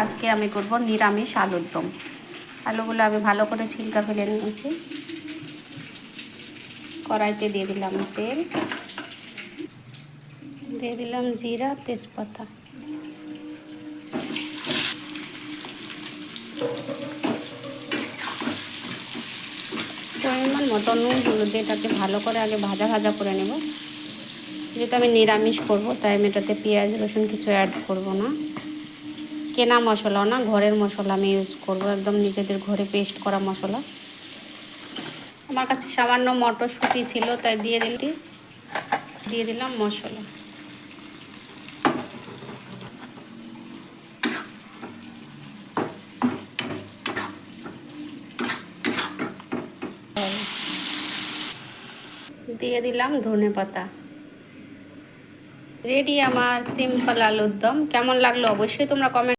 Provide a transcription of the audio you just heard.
আজকে আমি করব নিরামিষ আলুর দম। আলুগুলো আমি ভালো করে ছিলকা ফেলে নিয়েছি। কড়াইতে দিয়ে দিলাম তেল, দিয়ে দিলাম জিরা তেজপাতা, পরিমাণ মতো নুন হলুদ দিয়ে এটাকে ভালো করে আগে ভাজা ভাজা করে নেব। যেহেতু আমি নিরামিষ করব তাই আমি এটাতে পেঁয়াজ রসুন কিছু অ্যাড করব না। কেনা মশলাও না, ঘরের মশলা আমি ইউজ করব, একদম নিজেদের ঘরে পেস্ট করা মশলা। আমার কাছে সামান্য মটরশুঁটি ছিল তাই দিয়ে দিলাম মশলা। দিয়ে দিলাম ধনেপাতা। রেডি আমার সিম্পল আলুর দম। কেমন লাগলো অবশ্যই তোমরা কমেন্ট